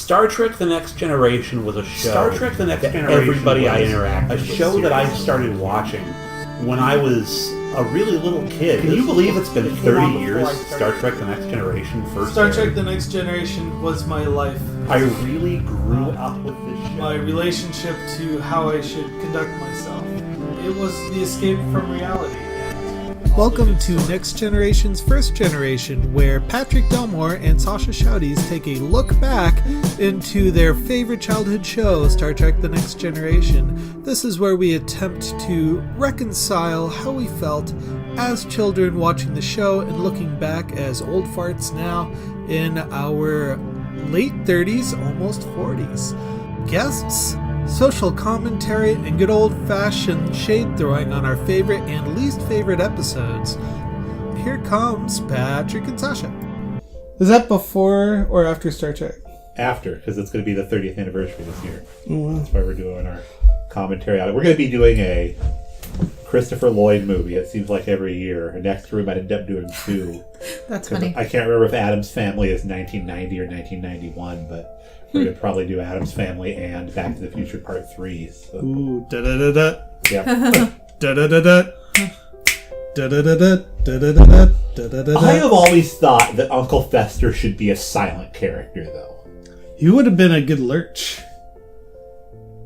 Star Trek: The Next Generation was a show. Star Trek: The Next Generation. Everybody I interacted with. A show that I started watching when I was a really little kid. Can you believe it's been 30 years since Star Trek: The Next Generation first Star Trek: The Next Generation was my life. I really grew up with this show. My relationship to how I should conduct myself. It was the escape from reality. Welcome to Next Generation's First Generation, where Patrick Delmore and Sascha Schaudies take a look back into their favorite childhood show, Star Trek: The Next Generation. This is where we attempt to reconcile how we felt as children watching the show and looking back as old farts now in our late 30s, almost 40s. Guests, social commentary, and good old-fashioned shade-throwing on our favorite and least favorite episodes. Here comes Patrick and Sascha. Is that before or after Star Trek? After, because it's going to be the 30th anniversary this year. Mm-hmm. That's why we're doing our commentary on it. We're going to be doing a Christopher Lloyd movie. It seems like every year. And next year we might end up doing two. That's funny. I can't remember if Addams Family is 1990 or 1991, but we're going to probably do Addams Family and Back to the Future Part 3. So. Ooh, da-da-da-da. Yep. Da-da-da-da. Da-da-da-da. Da-da-da-da. I have always thought that Uncle Fester should be a silent character, though. He would have been a good Lurch.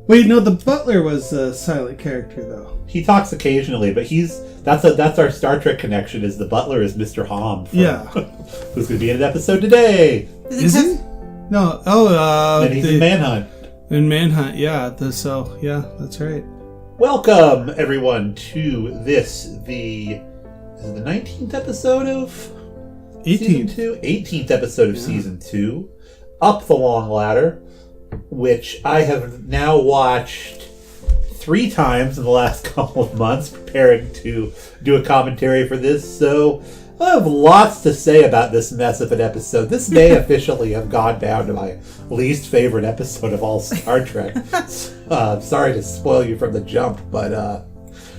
Wait, no, the butler was a silent character, though. He talks occasionally, but that's our Star Trek connection. Is the butler is Mr. Hom? Who's going to be in an episode today? Is he? No. And he's in Manhunt. In Manhunt, yeah. Yeah, that's right. Welcome, everyone, to this, the 19th episode of 18th. Season 2? 18th episode of Season 2, Up the Long Ladder, which I have now watched 3 times in the last couple of months, preparing to do a commentary for this, so I have lots to say about this mess of an episode. This may officially have gone down to my least favorite episode of all Star Trek. Sorry to spoil you from the jump, but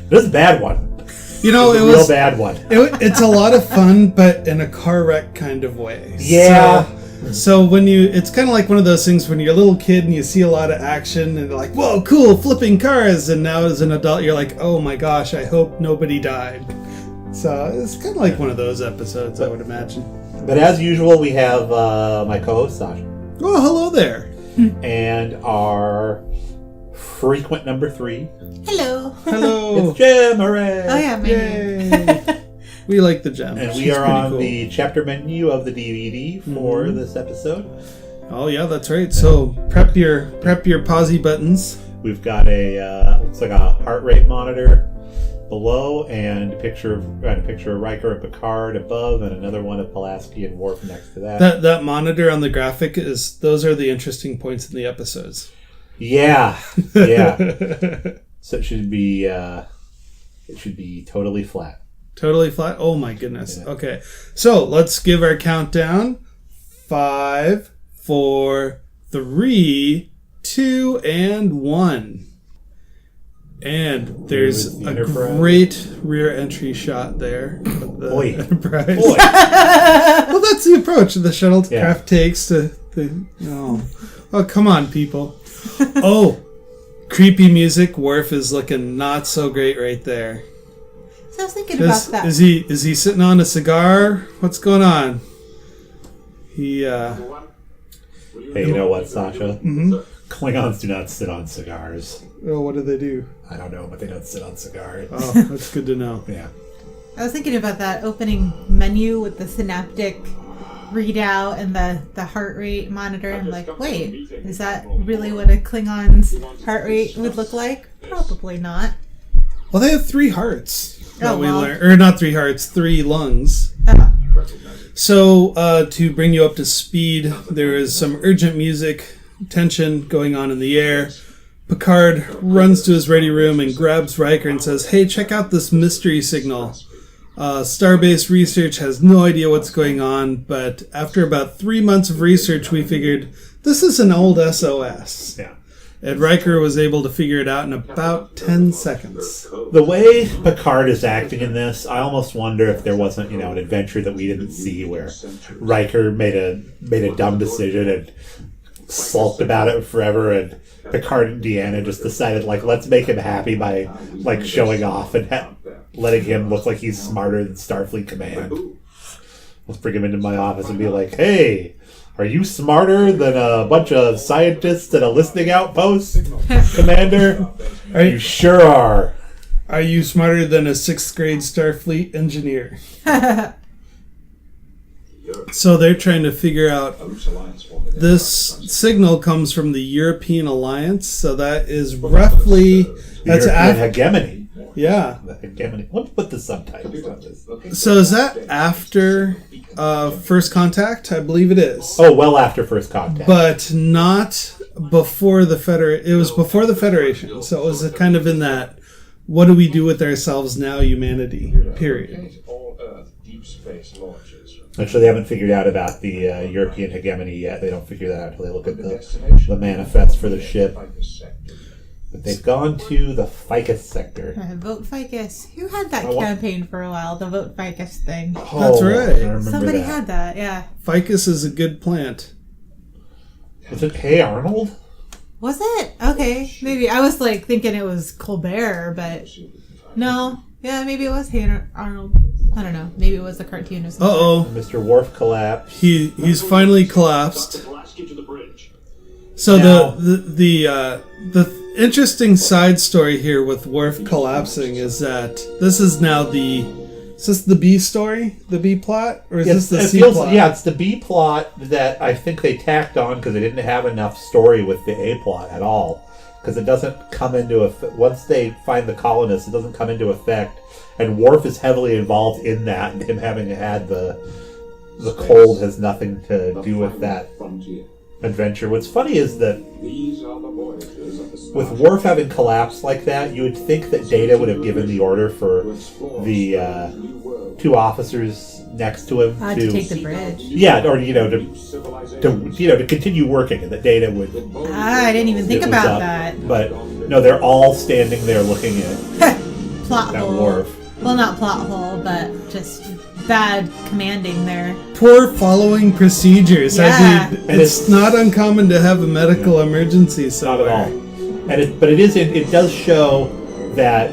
this is a bad one. You know, it was a real bad one. It's a lot of fun, but in a car wreck kind of way. Yeah. So it's kind of like one of those things when you're a little kid and you see a lot of action and you're like, whoa, cool, flipping cars. And now as an adult, you're like, oh my gosh, I hope nobody died. So it's kind of like one of those episodes, I would imagine. But as usual, we have my co-host, Sascha. Oh, hello there. And our frequent number 3. Hello. Hello. It's Jem, hooray. Oh, yeah, Yay. We like the Jem. And we are on the chapter menu of the DVD for this episode. Oh, yeah, that's right. So prep your pause buttons. We've got looks like a heart rate monitor below, and a picture of Riker and Picard above, and another one of Pulaski and Worf next to that. That monitor on the graphic those are the interesting points in the episodes. Yeah. So it should be totally flat. Totally flat? Oh my goodness. Yeah. Okay. So let's give our countdown. 5, 4, 3, 2, and 1. And there's a great rear entry shot there of the Enterprise. Well, that's the approach the shuttlecraft takes to the... Oh, come on, people. Oh, creepy music. Worf is looking not so great right there. So I was thinking about that. Is he sitting on a cigar? What's going on? He, Hey, you know what, Sascha? Mm-hmm. Klingons do not sit on cigars. Oh, what do they do? I don't know, but they don't sit on cigars. Oh, that's good to know. Yeah. I was thinking about that opening menu with the synaptic readout and the heart rate monitor. I'm like, wait, is that really what a Klingon's heart rate would look like? Probably not. Well, they have 3 hearts. learned. Or not 3 hearts, 3 lungs. So, to bring you up to speed, there is some urgent music, tension going on in the air. Picard runs to his ready room and grabs Riker and says, hey, check out this mystery signal. Starbase research has no idea what's going on, but after about 3 months of research, we figured this is an old SOS. Yeah. And Riker was able to figure it out in about 10 seconds. The way Picard is acting in this, I almost wonder if there wasn't, an adventure that we didn't see where Riker made a dumb decision and sulked about it forever, and Picard and Deanna just decided, like, let's make him happy by, like, showing off and letting him look like he's smarter than Starfleet Command. Let's bring him into my office and be like, hey, are you smarter than a bunch of scientists at a listening outpost, Commander? You sure are. Are you smarter than a 6th grade Starfleet engineer? So they're trying to figure out, this signal comes from the European Alliance, so that is roughly... That's hegemony. Yeah. The hegemony. Let me put the subtitles on this. So is that after First Contact? I believe it is. Oh, well after First Contact. But not before the Federation. It was before the Federation, so it was kind of in that, what do we do with ourselves now, humanity, period. Actually, they haven't figured out about the European hegemony yet. They don't figure that out until they look at the manifest for the ship. But they've gone to the Ficus sector. Vote Ficus. Who had that campaign for a while? The Vote Ficus thing. That's right. Somebody had that, yeah. Ficus is a good plant. Was it Hey Arnold? Was it? Okay, maybe. I was like thinking it was Colbert, but no. Yeah, maybe it was Hey Arnold. I don't know. Maybe it was a cartoon or something. Uh-oh. Mr. Worf collapsed. He's finally collapsed. So Now, the interesting side story here with Worf collapsing is that this is now is this the B story? The B plot? Or is this the C plot? Yeah, it's the B plot that I think they tacked on because they didn't have enough story with the A plot at all. Because it doesn't come into effect. Once they find the colonists, it doesn't come into effect. And Worf is heavily involved in that, and him having had the cold has nothing to do with that adventure. What's funny is that with Worf having collapsed like that, you would think that Data would have given the order for the 2 officers next to him to take the bridge. Yeah, or to continue working, and that Data would. I didn't even think about that. But no, they're all standing there looking at plot that hole. Worf. Well, not plot hole, but just bad commanding there. Poor following procedures. Yeah. I mean, it's not uncommon to have a medical emergency somewhere. Not at all. And it does show that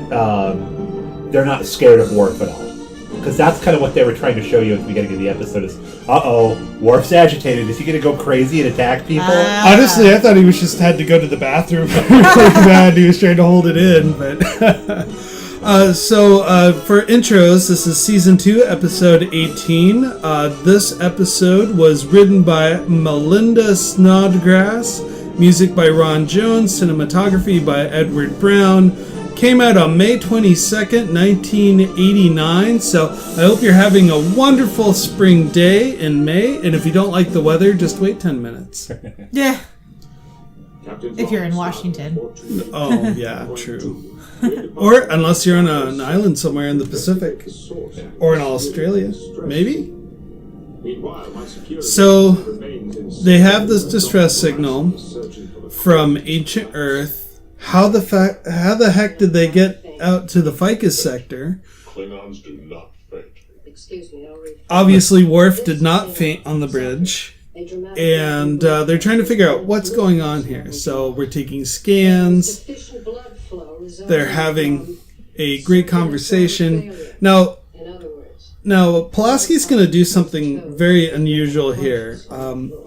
they're not scared of Worf at all. Because that's kind of what they were trying to show you at the beginning of the episode is, Worf's agitated. Is he going to go crazy and attack people? Honestly, I thought he was just had to go to the bathroom really bad. He was trying to hold it in, but... So for intros, this is Season 2, Episode 18. This episode was written by Melinda Snodgrass, music by Ron Jones, cinematography by Edward Brown. Came out on May 22nd, 1989, so I hope you're having a wonderful spring day in May, and if you don't like the weather, just wait 10 minutes. Yeah. If you're in Washington. Oh, yeah, true. Or unless you're on an island somewhere in the Pacific. Or in Australia. Maybe? So, they have this distress signal from ancient Earth. How the heck did they get out to the Ficus sector? Klingons do not faint. Excuse me, obviously, Worf did not faint on the bridge. And they're trying to figure out what's going on here. So we're taking scans. They're having a great conversation. Now Pulaski's going to do something very unusual here.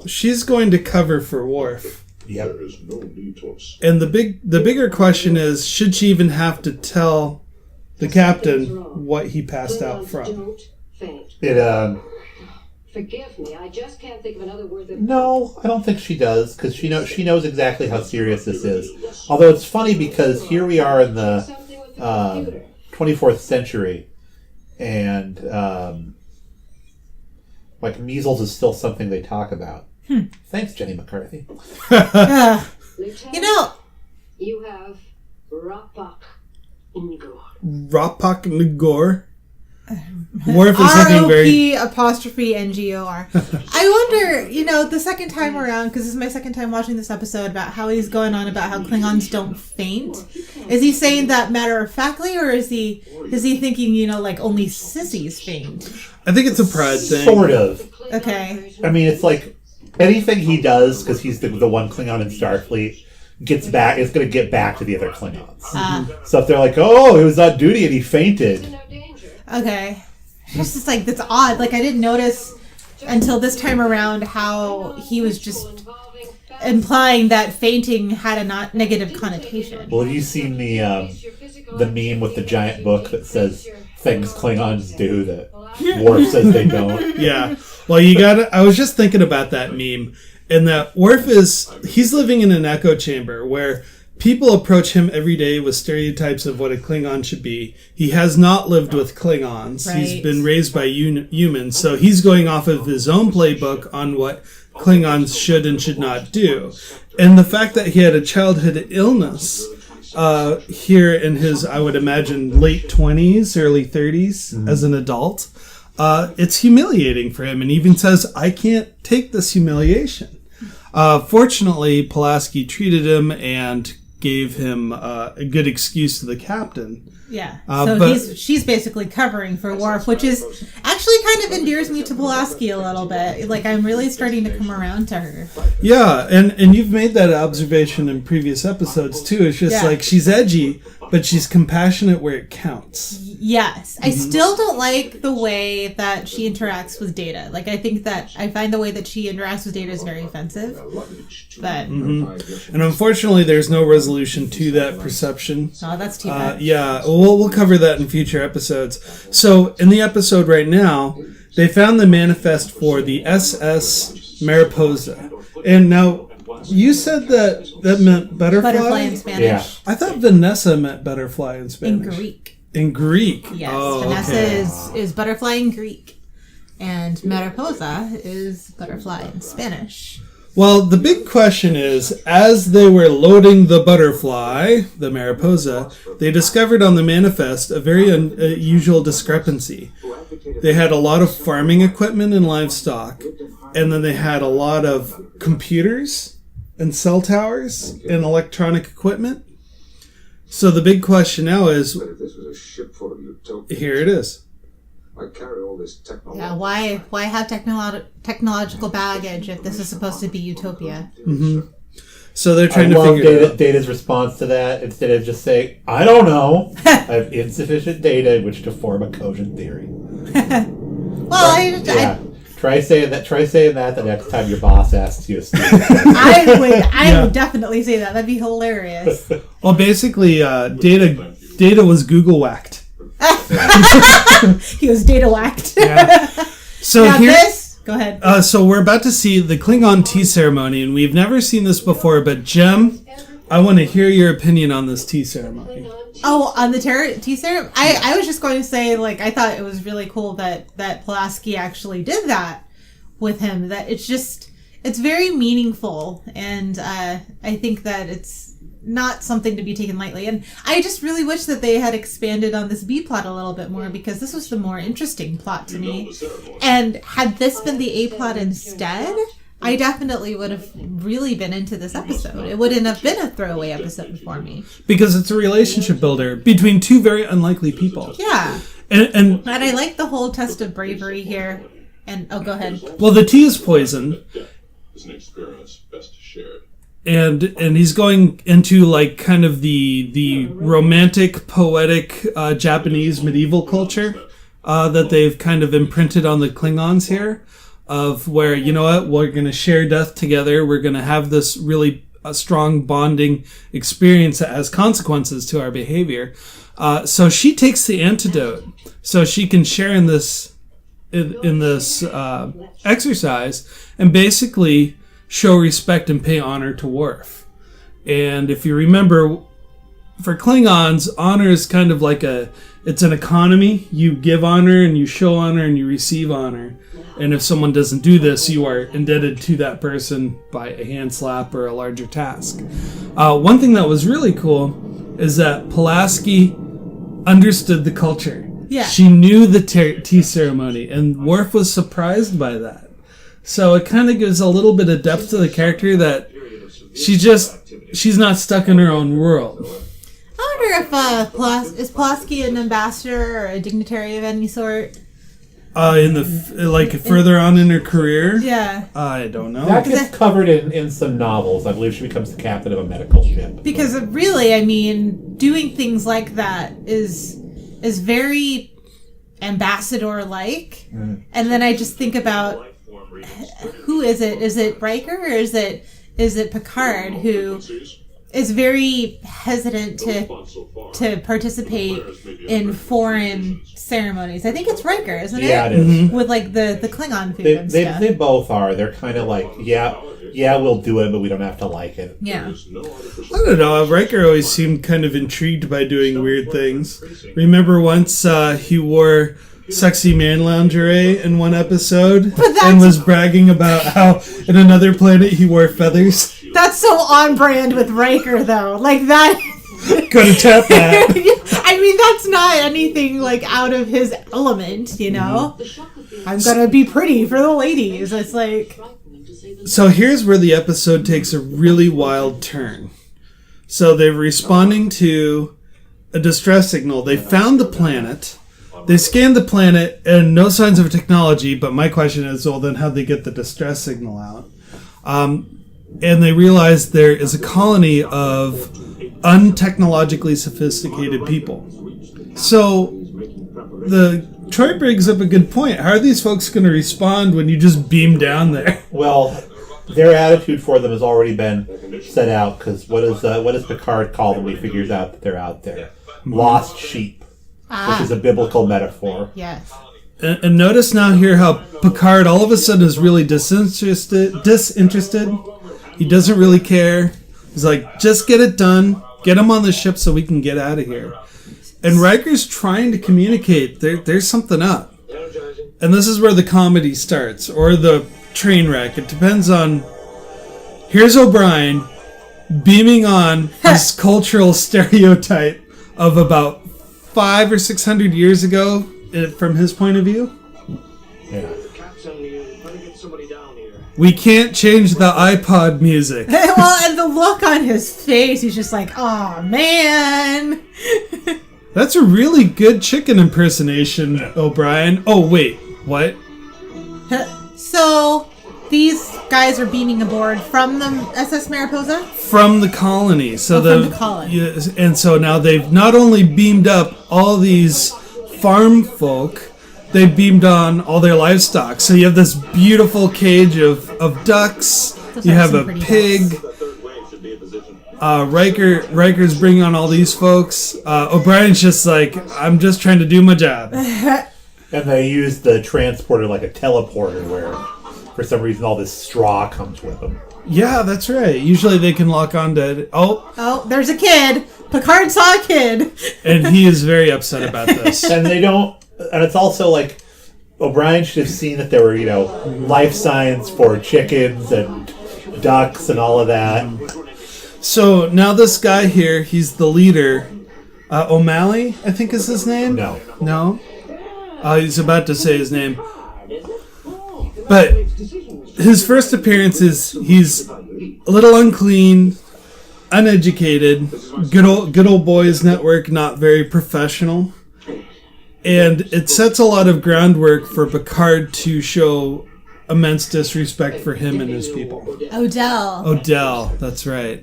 She's going to cover for Worf. Yep. And the bigger question is, should she even have to tell the captain what he passed out from? Forgive me, I just can't think of another word that... No, I don't think she does, because she knows exactly how serious this is. Although it's funny because here we are in the 24th century, and measles is still something they talk about. Thanks, Jenny McCarthy. You have Rapak Ngor. Rapak Ngor? Worf is looking very... R-O-P''Ngor. I wonder, the second time around, because this is my second time watching this episode, about how he's going on about how Klingons don't faint. Is he saying that matter-of-factly, or is he thinking, only sissies faint? I think it's a pride thing. Sort of. Okay. I mean, it's like anything he does, because he's the one Klingon in Starfleet, is going to get back to the other Klingons. So if they're like, oh, he was on duty and he fainted. Okay. It's just like, that's odd. Like, I didn't notice until this time around how he was just implying that fainting had a negative connotation. Well, have you seen the meme with the giant book that says things Klingons do that Worf says they don't? Yeah. Well, I was just thinking about that meme, and that Worf he's living in an echo chamber where people approach him every day with stereotypes of what a Klingon should be. He has not lived with Klingons. Right. He's been raised by humans, so he's going off of his own playbook on what Klingons should and should not do. And the fact that he had a childhood illness here in his, I would imagine, late 20s, early 30s as an adult, it's humiliating for him, and even says, I can't take this humiliation. Fortunately, Pulaski treated him and gave him a good excuse to the captain. Yeah. So she's basically covering for Worf, which is actually kind of endears me to Pulaski a little bit. Like, I'm really starting to come around to her. Yeah, and you've made that observation in previous episodes too. It's just like she's edgy, but she's compassionate where it counts. Yes. I still don't like the way that she interacts with Data. Like, I find the way that she interacts with Data is very offensive. But and unfortunately, there's no resolution to that perception. Oh, that's too bad. Yeah, we'll cover that in future episodes. So, in the episode right now, they found the manifest for the SS Mariposa. And now, you said that meant butterfly? Butterfly in Spanish. Yeah. I thought Vanessa meant butterfly in Spanish. In Greek. In Greek? Yes. Oh, Vanessa is butterfly in Greek. And Mariposa is butterfly in Spanish. Well, the big question is, as they were loading the butterfly, the Mariposa, they discovered on the manifest a very unusual discrepancy. They had a lot of farming equipment and livestock, and then they had a lot of computers and cell towers and electronic equipment. So the big question now is, But if this was a ship full of utopians, here it is. I carry all this technology. Yeah, why have technological baggage if this is supposed to be utopia? So they're I trying to love figure it out. Data's response to that. Instead of just saying, I don't know, I have insufficient data in which to form a cogent theory. Well, Try saying that the next time your boss asks you a student. I would definitely say that. That'd be hilarious. Well, basically, Data was Google whacked. He was data whacked. Yeah. So now here, go ahead. So we're about to see the Klingon tea ceremony, and we've never seen this before. But Jem, I want to hear your opinion on this tea ceremony. Oh, on the tea ceremony? I was just going to say, like, I thought it was really cool that Pulaski actually did that with him. That it's very meaningful, and I think that it's not something to be taken lightly. And I just really wish that they had expanded on this B plot a little bit more, because this was the more interesting plot to me. And had this been the A plot instead, I definitely would have really been into this episode. It wouldn't have been a throwaway episode for me. Because it's a relationship builder between two very unlikely people. Yeah. And I like the whole test of bravery here. And, go ahead. Well, the tea is poison. It's an experience best shared. And he's going into like kind of the romantic, poetic Japanese medieval culture that they've kind of imprinted on the Klingons here, of where, you know what, we're going to share death together. We're going to have this really strong bonding experience that has consequences to our behavior. So she takes the antidote so she can share in this exercise and basically show respect and pay honor to Worf. And if you remember, for Klingons, honor is kind of like it's an economy. You give honor and you show honor and you receive honor. And if someone doesn't do this, you are indebted to that person by a hand slap or a larger task. One thing that was really cool is that Pulaski understood the culture. Yeah. She knew the tea ceremony, and Worf was surprised by that. So it kind of gives a little bit of depth to the character that she's not stuck in her own world. I wonder if is Pulaski an ambassador or a dignitary of any sort? In the further on in her career? Yeah. I don't know. That gets covered in some novels. I believe she becomes the captain of a medical ship. Because really, I mean, doing things like that is very ambassador-like. And then I just think about, who is it? Is it Riker or is it Picard, who is very hesitant to participate in foreign ceremonies? I think it's Riker, isn't it? Yeah, it is. With like the Klingon food and stuff. They both are. They're kind of like, yeah, we'll do it, but we don't have to like it. Yeah. I don't know. Riker always seemed kind of intrigued by doing weird things. Remember once he wore sexy man lingerie in one episode and was bragging about how in another planet he wore feathers? That's so on brand with Riker, though. Like that. Gotta tap that. I mean, that's not anything like out of his element, you know? I'm gonna be pretty for the ladies. It's like. So here's where the episode takes a really wild turn. So they're responding to a distress signal. They found the planet. They scanned the planet and no signs of technology, but my question is, well, then how'd they get the distress signal out? And they realized there is a colony of untechnologically sophisticated people. So the Troy brings up a good point. How are these folks going to respond when you just beam down there? Well, their attitude for them has already been set out, because what does Picard call them when he figures out that they're out there? Lost sheep, which is a biblical metaphor. Yes. And notice now here how Picard all of a sudden is really disinterested. He doesn't really care. He's like, just get it done. Get him on the ship so we can get out of here. And Riker's trying to communicate. There's something up. And this is where the comedy starts, or the train wreck. It depends on... Here's O'Brien beaming on this cultural stereotype of about 500 or 600 years ago from his point of view. Yeah. We can't change the iPod music. Well, and the look on his face, he's just like, oh, man. That's a really good chicken impersonation, O'Brien. Oh, wait. What? So, these guys are beaming aboard from the SS Mariposa? From the colony. So from the colony. Yes, and so now they've not only beamed up all these farm folk, they beamed on all their livestock. So you have this beautiful cage of ducks. You have a pig. Riker's bringing on all these folks. O'Brien's just like, I'm just trying to do my job. And they use the transporter like a teleporter, where for some reason all this straw comes with them. Yeah, that's right. Usually they can lock on to... Oh, there's a kid. Picard saw a kid. And he is very upset about this. And they don't... And it's also like, O'Brien should have seen that there were, life signs for chickens and ducks and all of that. So now this guy here, he's the leader. O'Malley, I think is his name? No? He's about to say his name. But his first appearance is he's a little unclean, uneducated, good old boys network, not very professional. And it sets a lot of groundwork for Picard to show immense disrespect for him and his people. Odell, that's right.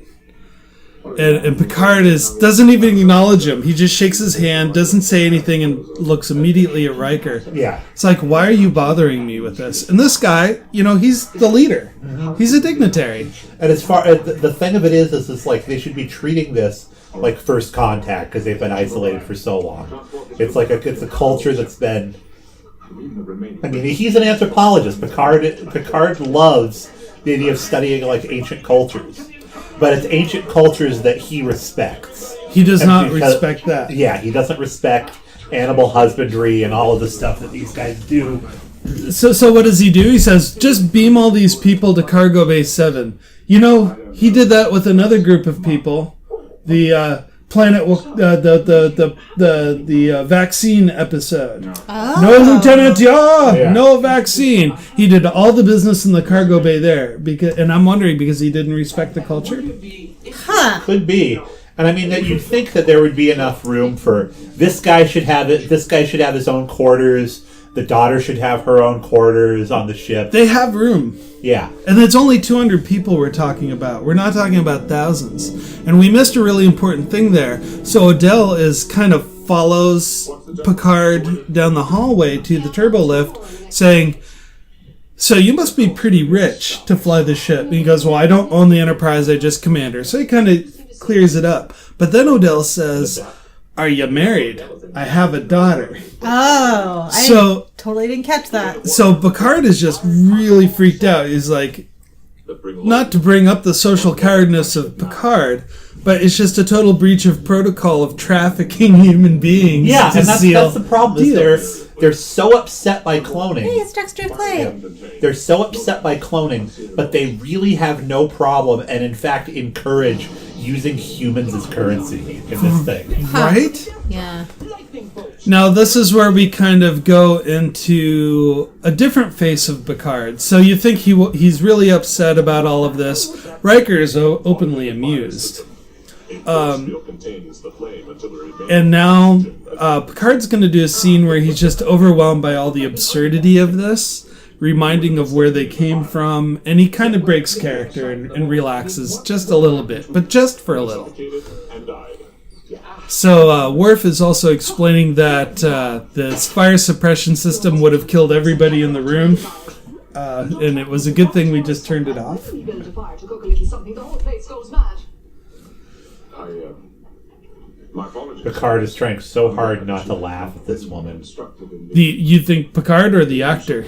And Picard doesn't even acknowledge him. He just shakes his hand, doesn't say anything, and looks immediately at Riker. Yeah. It's like, why are you bothering me with this? And this guy, he's the leader. Mm-hmm. He's a dignitary. And as far as the thing of it is it's like they should be treating this like first contact, because they've been isolated for so long. It's like it's a culture that's been... I mean, he's an anthropologist. Picard loves the idea of studying like ancient cultures. But it's ancient cultures that he respects. He does not respect that. Yeah, he doesn't respect animal husbandry and all of the stuff that these guys do. So what does he do? He says, just beam all these people to Cargo Bay 7. He did that with another group of people. The the vaccine episode. Oh. No lieutenant, no vaccine. He did all the business in the cargo bay there, and I'm wondering because he didn't respect the culture. Huh? Could be. And I mean that you'd think that there would be enough room for this guy should have it. This guy should have his own quarters. the daughter should have her own quarters on the ship. They have room. Yeah. And it's only 200 people we're talking about. We're not talking about thousands. And we missed a really important thing there. So Odell is kind of follows Picard down the hallway to the turbo lift, saying, so you must be pretty rich to fly the ship. And he goes, well, I don't own the Enterprise, I just command her. So he kind of clears it up. But then Odell says, are you married? I have a daughter. Oh, So I totally didn't catch that. So Picard is just really freaked out. He's like, not to bring up the social cowardness of Picard, but it's just a total breach of protocol of trafficking human beings. Yeah, to and that's seal the problem. deals. Is they're so upset by cloning. Hey, it's Dexter Clay. They're so upset by cloning, but they really have no problem, and in fact encourage using humans as currency in this thing. Right? Yeah. Now, this is where we kind of go into a different face of Picard. So you think he's really upset about all of this. Riker is openly amused. And now Picard's going to do a scene where he's just overwhelmed by all the absurdity of this, reminding of where they came from, and he kind of breaks character and relaxes just a little bit, but just for a little. So Worf is also explaining that this fire suppression system would have killed everybody in the room, and it was a good thing we just turned it off. Picard is trying so hard not to laugh at this woman. You think Picard or the actor?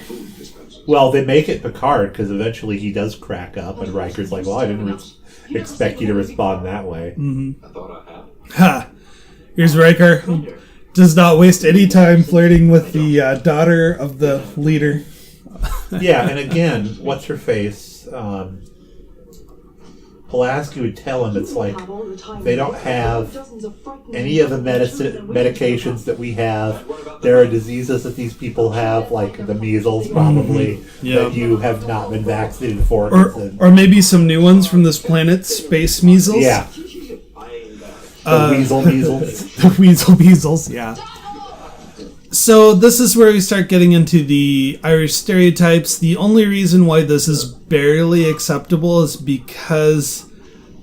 Well, they make it Picard because eventually he does crack up, and Riker's like, well, I didn't expect you to respond that way. Mm-hmm. Ha! Here's Riker. Does not waste any time flirting with the daughter of the leader. Yeah, and again, what's her face? Pulaski would tell him it's like they don't have any of the medications that we have. There are diseases that these people have, like the measles probably, that you have not been vaccinated for. Or maybe some new ones from this planet, space measles. Yeah. The weasel measles. The weasel measles, yeah. So this is where we start getting into the Irish stereotypes. The only reason why this is barely acceptable is because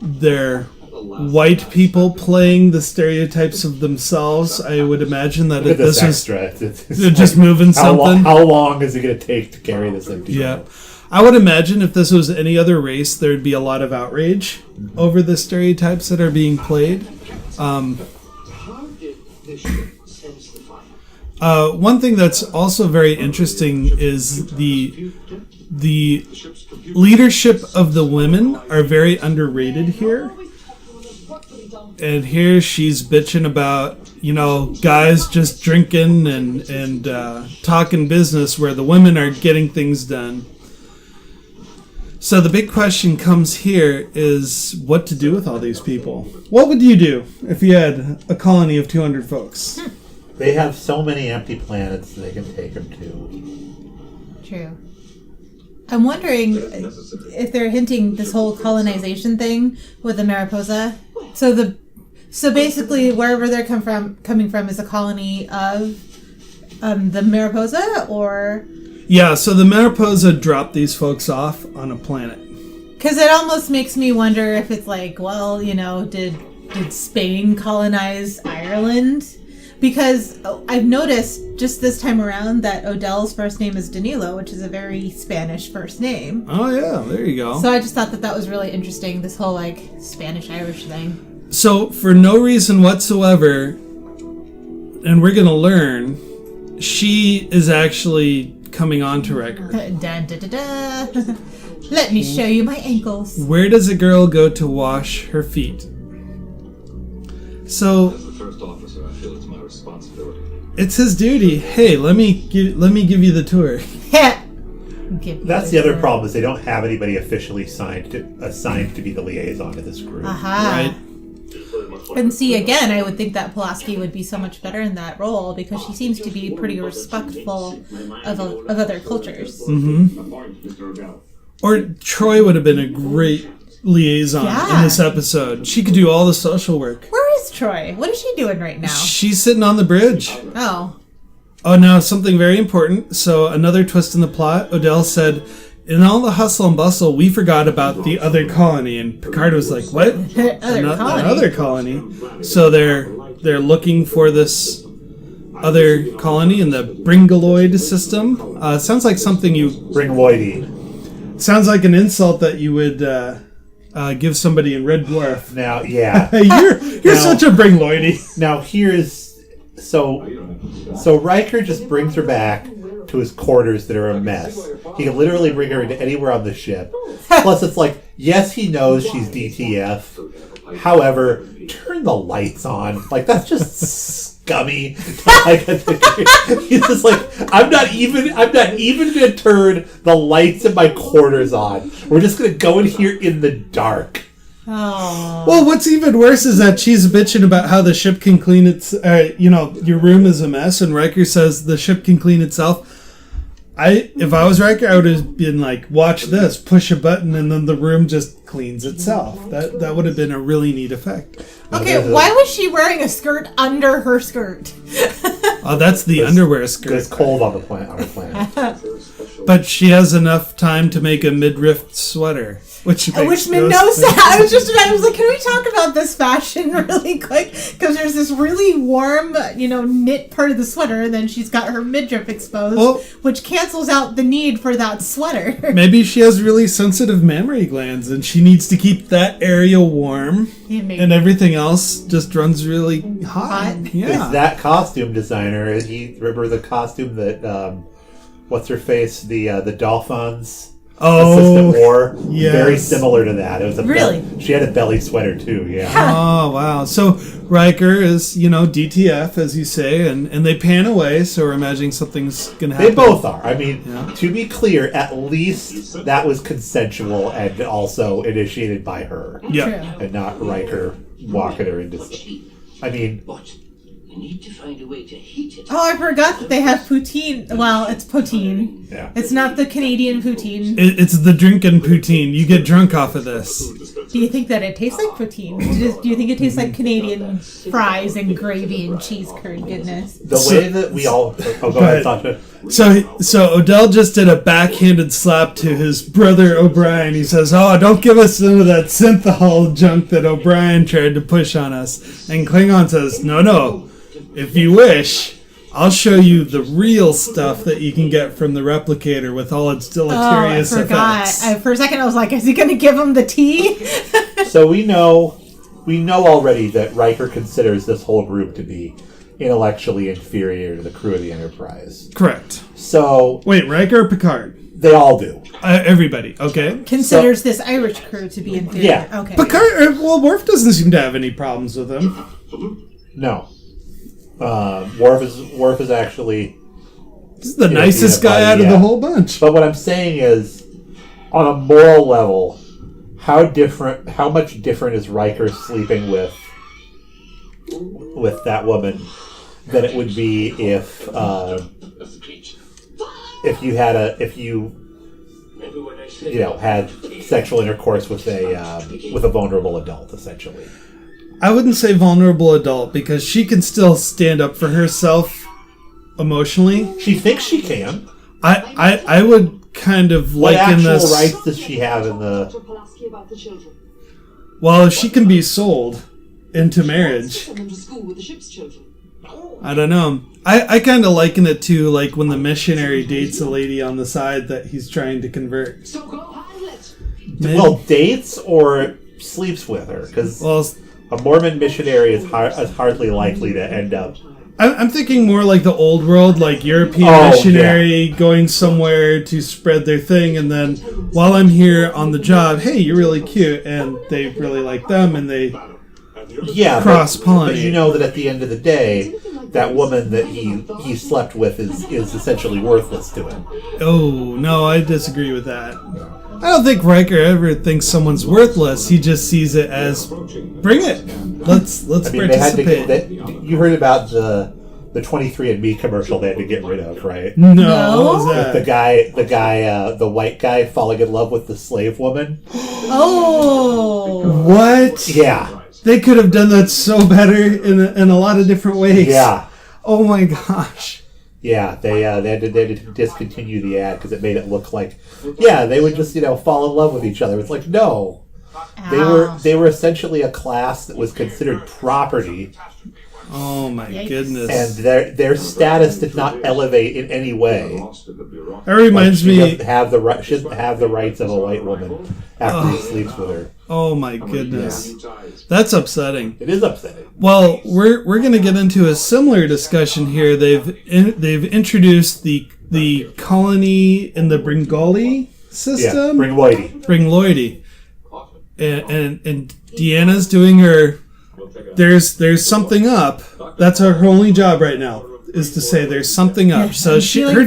they're white people playing the stereotypes of themselves. I would imagine that if this was they're just moving something. How long is it going to take to carry this empty? Yeah. I would imagine if this was any other race, there'd be a lot of outrage over the stereotypes that are being played. One thing that's also very interesting is the leadership of the women are very underrated here. And here she's bitching about, guys just drinking and talking business where the women are getting things done. So the big question comes here is what to do with all these people. What would you do if you had a colony of 200 folks? They have so many empty planets they can take them to. True. I'm wondering if they're hinting this whole colonization thing with the Mariposa. So basically, wherever they're coming from is a colony of the Mariposa, or... Yeah, so the Mariposa dropped these folks off on a planet. Because it almost makes me wonder if it's like, well, did Spain colonize Ireland? Because I've noticed just this time around that Odell's first name is Danilo, which is a very Spanish first name. Oh, yeah, there you go. So I just thought that was really interesting, this whole, Spanish-Irish thing. So, for no reason whatsoever, and we're going to learn, she is actually coming on to Riker. Let me show you my ankles. Where does a girl go to wash her feet? So, As the first officer, I feel it's my responsibility. it's his duty. Hey, let me give you the tour. That's the other problem is they don't have anybody officially assigned to be the liaison to this group. Aha. Right? And see, again, I would think that Pulaski would be so much better in that role because she seems to be pretty respectful of other cultures. Mm-hmm. Or Troy would have been a great liaison in this episode. She could do all the social work. Where is Troy? What is she doing right now? She's sitting on the bridge. Oh. Oh, now something very important. So another twist in the plot. Odell said, in all the hustle and bustle, we forgot about the other colony. And Picard was like, what? Another colony? So they're looking for this other colony in the Bringaloid system. Sounds like something you... Bringaloidy. Sounds like an insult that you would give somebody in Red Dwarf. Now, yeah. You're such a Bringaloidy. Now, here's... So Riker just brings her back to his quarters that are a mess. He can literally bring her into anywhere on the ship. Plus, it's like, yes, he knows she's DTF. However, turn the lights on. Like, that's just scummy. He's just like, I'm not even gonna turn the lights in my quarters on. We're just gonna go in here in the dark. Oh. Well, what's even worse is that she's bitching about how the ship can clean its... your room is a mess, and Riker says the ship can clean itself. If I was Riker, I would have been like, watch this, push a button, and then the room just cleans itself. That would have been a really neat effect. Okay, why was she wearing a skirt under her skirt? Oh, that's the underwear skirt. It's cold on the planet. But she has enough time to make a midriff sweater. Which made no sense. I was like, can we talk about this fashion really quick? Because there's this really warm, knit part of the sweater, and then she's got her midriff exposed, which cancels out the need for that sweater. Maybe she has really sensitive mammary glands, and she needs to keep that area warm, and everything else just runs really hot. Yeah. It's that costume designer. Remember the costume that, what's her face? The Dolphins. Assistant wore. Yes. Very similar to that. It was really. She had a belly sweater too. Yeah. Oh wow! So Riker is DTF as you say, and they pan away. So we're imagining something's gonna happen. They both are. I mean, to be clear, at least that was consensual and also initiated by her. Yeah, and not Riker walking her into. I mean. Need to find a way to heat it. Oh, I forgot that they have poutine. Well, it's poutine. Yeah. It's not the Canadian poutine. It's the drinking poutine. You get drunk off of this. Do you think that it tastes like poutine? Do you think it tastes like Canadian fries and gravy and cheese curd goodness? The way that we all... Oh, go ahead, Sasha. So Odell just did a backhanded slap to his brother O'Brien. He says, "Oh, don't give us some of that synthahol junk that O'Brien tried to push on us." And Klingon says, "No. If you wish, I'll show you the real stuff that you can get from the replicator with all its deleterious effects." For a second, I was like, "Is he going to give him the tea?" So we know already that Riker considers this whole group to be intellectually inferior to the crew of the Enterprise. Correct. So wait, Riker or Picard? They all do. Everybody. Okay. Considers this Irish crew to be inferior. Yeah. Okay. Picard. Well, Worf doesn't seem to have any problems with him. No. Worf is actually the nicest guy out of the whole bunch. But what I'm saying is, on a moral level, how much different is Riker sleeping with that woman than it would be if you had had sexual intercourse with a vulnerable adult, essentially. I wouldn't say vulnerable adult because she can still stand up for herself emotionally. She thinks she can. I would kind of liken this. What actual rights does she have in the? Well, if she can be sold into marriage, I don't know. I kind of liken it to like when the missionary dates a lady on the side that he's trying to convert. Well, dates or sleeps with her because. A Mormon missionary is hardly likely to end up... I'm thinking more like the old world, like European missionary going somewhere to spread their thing, and then while I'm here on the job, hey, you're really cute, and they really like them, and they cross-pollinate. But you know that at the end of the day, that woman that he slept with is essentially worthless to him. Oh, no, I disagree with that. I don't think Riker ever thinks someone's worthless. He just sees it as, bring it. Let's participate. You heard about the 23andMe commercial they had to get rid of, right? No. What was that? The white guy falling in love with the slave woman. Oh. What? Yeah. They could have done that so better in a lot of different ways. Yeah. Oh my gosh. Yeah, they had to discontinue the ad because it made it look like, they would just fall in love with each other. It's like, no, they were essentially a class that was considered property. Oh my goodness! And their status did not elevate in any way. That reminds me. She doesn't have the rights of a white woman after he sleeps with her. Oh my goodness, that's upsetting. It is upsetting. Well, we're going to get into a similar discussion here. They've introduced the colony in the Bengali system. Yeah, Bringloidy. And Deanna's doing her. There's something up. That's her only job right now, is to say there's something up. So her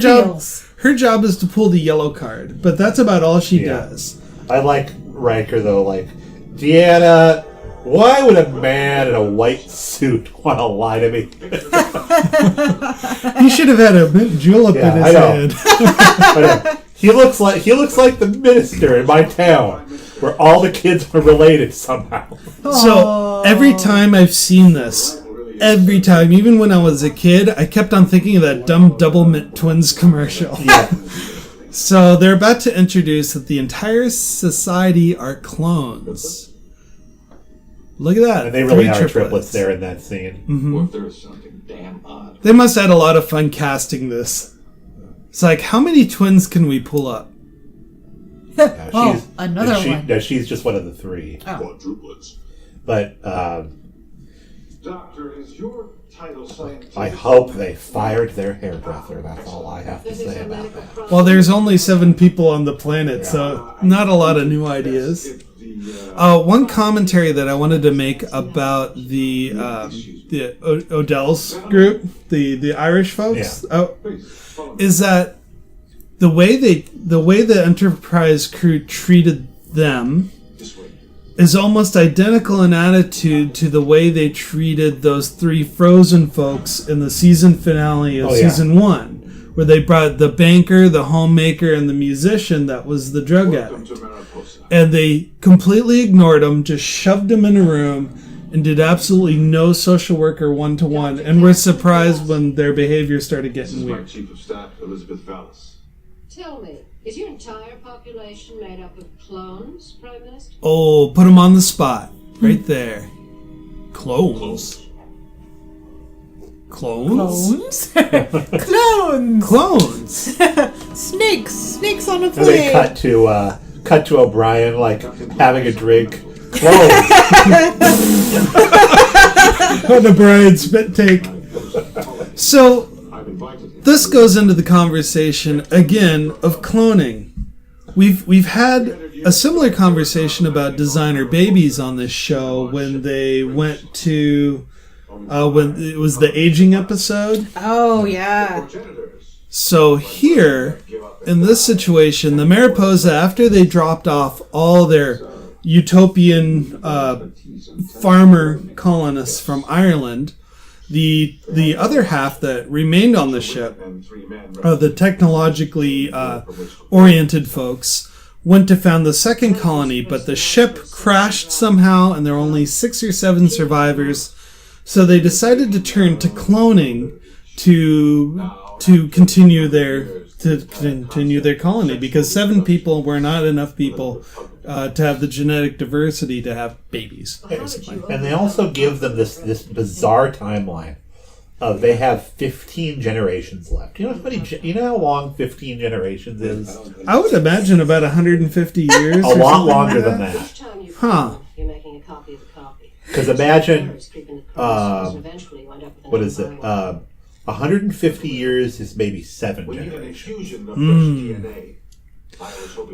job is to pull the yellow card, but that's about all she does. I like Riker though. Like, Deanna, why would a man in a white suit want to lie to me? He should have had a julep in his hand. I know. He looks like the minister in my town, where all the kids are related somehow. So every time I've seen this, even when I was a kid, I kept on thinking of that dumb Double Mint Twins commercial. Yeah. So they're about to introduce that the entire society are clones. Look at that. And they really are triplets there in that scene. Mm-hmm. Well, there is something damn odd. They must have had a lot of fun casting this. It's like, how many twins can we pull up? Another one. No, she's just one of the three. Quadruplets. But Doctor, is your title scientist? I hope they fired their hairdresser. That's all I have to say about that. Well, there's only 7 people on the planet, so not a lot of new ideas. One commentary that I wanted to make about the Odell's group, the Irish folks, is that the way the Enterprise crew treated them is almost identical in attitude to the way they treated those 3 frozen folks in the season finale of season 1, where they brought the banker, the homemaker, and the musician that was the drug addict. And they completely ignored them, just shoved them in a room, and did absolutely no social work or one-to-one, and were surprised when their behavior started getting weird. Chief of Staff Elizabeth Vallis. Tell me, is your entire population made up of clones, Prime Minister? Oh, put them on the spot. Right there. Clones. Clones? Clones! Clones! Snakes on a And they plane! cut to O'Brien, like, having a drink. Close. On the Brian spit take. So, this goes into the conversation, again, of cloning. We've had a similar conversation about designer babies on this show when they went to... when it was the aging episode. Oh, yeah. So here, in this situation, the Mariposa, after they dropped off all their utopian farmer colonists from Ireland, the other half that remained on the ship, the technologically oriented folks, went to found the second colony, but the ship crashed somehow, and there were only 6 or 7 survivors. So they decided to turn to cloning to continue their colony, because 7 people were not enough people to have the genetic diversity to have babies, basically. And they also give them this bizarre timeline of they have 15 generations left. You know how long 15 generations is? I would imagine about 150 years. A lot longer than that. Huh. You're making a copy of the copy. Because imagine, what is it? 150 years is maybe 7 generations.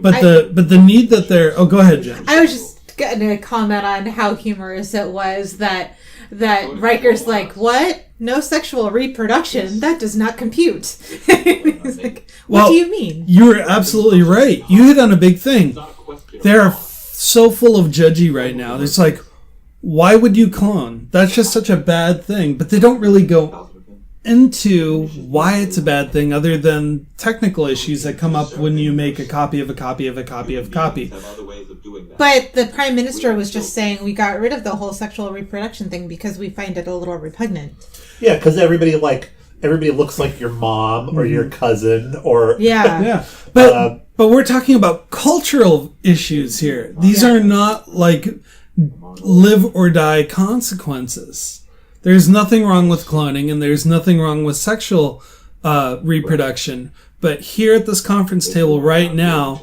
But the need that they're... Oh, go ahead, Jen. I was just going to comment on how humorous it was that Riker's like, what? No sexual reproduction? That does not compute. He's like, what do you mean? You're absolutely right. You hit on a big thing. They're so full of judgy right now. It's like, why would you clone? That's just such a bad thing. But they don't really go into why it's a bad thing other than technical issues that come up when you make a copy of a copy of a copy of a copy. But the Prime Minister was just saying we got rid of the whole sexual reproduction thing because we find it a little repugnant. Yeah, because everybody everybody looks like your mom or your cousin or Yeah. But we're talking about cultural issues here. These are not like live or die consequences. There's nothing wrong with cloning and there's nothing wrong with sexual reproduction. But here at this conference table right now,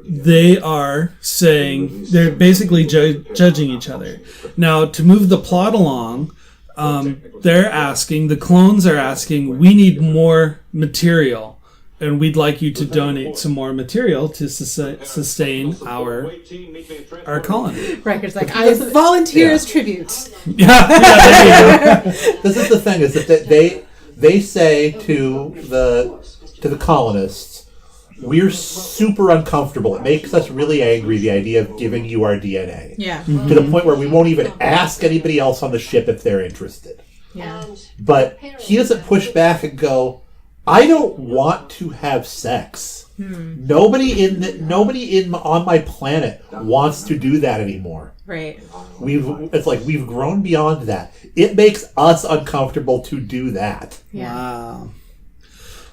they are saying, they're basically judging each other. Now, to move the plot along, they're asking, the clones are asking, we need more material, and we'd like you to donate some more material to sustain our colony. Riker's like, I volunteer as tribute. This is the thing, is that they say to the colonists, we're super uncomfortable. It makes us really angry, the idea of giving you our DNA. Yeah. To the point where we won't even ask anybody else on the ship if they're interested. Yeah. But he doesn't push back and go, I don't want to have sex. Nobody on my planet wants to do that anymore. Right. We've grown beyond that. It makes us uncomfortable to do that. Yeah. Wow.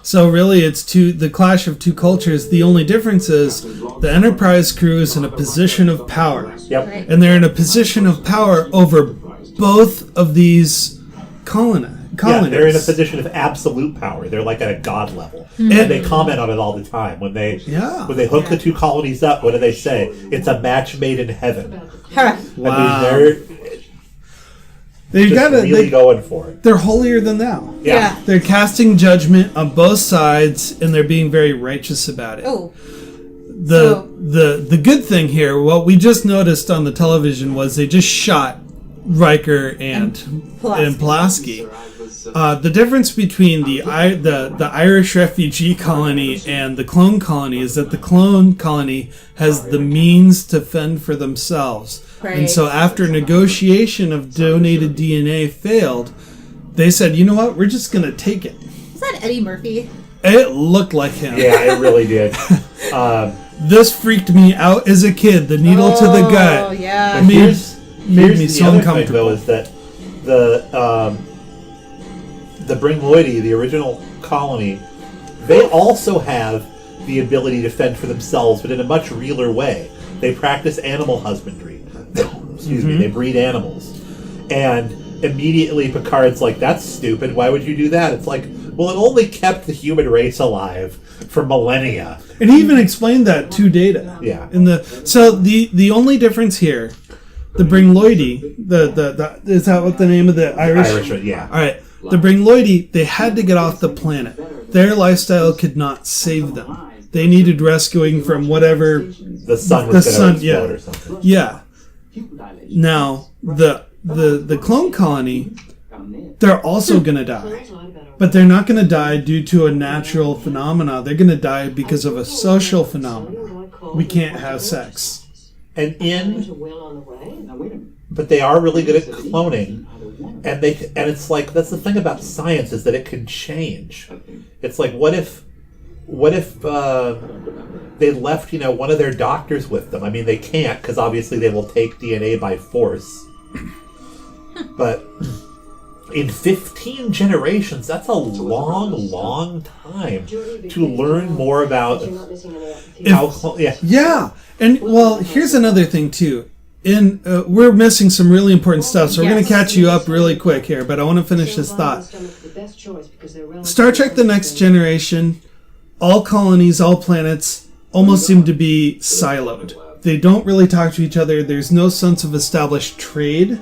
So really, it's the clash of two cultures. The only difference is the Enterprise crew is in a position of power. Yep. Right. And they're in a position of power over both of these colonies. Yeah, they're in a position of absolute power. They're like at a god level. And they comment on it all the time. When they hook the two colonies up, what do they say? It's a match made in heaven. Wow. I mean, they're really going for it. They're holier than thou. Yeah. They're casting judgment on both sides, and they're being very righteous about it. Oh. The good thing here, what we just noticed on the television, was they just shot Riker and Pulaski. The difference between the Irish refugee colony and the clone colony is that the clone colony has the means to fend for themselves. Right. And so after negotiation of donated DNA failed, they said, you know what, we're just going to take it. Is that Eddie Murphy? It looked like him. Yeah, it really did. This freaked me out as a kid. The needle to the gut. Oh, yeah. Made me the so other uncomfortable. thing, though, is that the Bringloidy, the original colony, they also have the ability to fend for themselves, but in a much realer way. They practice animal husbandry. Excuse me, they breed animals. And immediately Picard's like, that's stupid, why would you do that? It's like, well, it only kept the human race alive for millennia. And he even explained that to Data. Yeah. So the only difference here, the Bringloidy, the is that what the name of the Irish? Yeah. All right. The Bringloidy, they had to get off the planet. Their lifestyle could not save them. They needed rescuing from whatever the sun was going to explode or something. Yeah. Now the clone colony, they're also going to die, but they're not going to die due to a natural phenomena. They're going to die because of a social phenomenon. We can't have sex. But they are really good at cloning, and it's like, that's the thing about science, is that it can change. It's like, what if they left, one of their doctors with them? I mean, they can't, because obviously they will take DNA by force. But in 15 generations, that's a long time to learn more about how. Yeah, and well, here's another thing too. We're missing some really important stuff, so we're going to catch you up really quick here. But I want to finish this thought. Star Trek: The Next Generation. All colonies, all planets, almost seem to be siloed. They don't really talk to each other. There's no sense of established trade.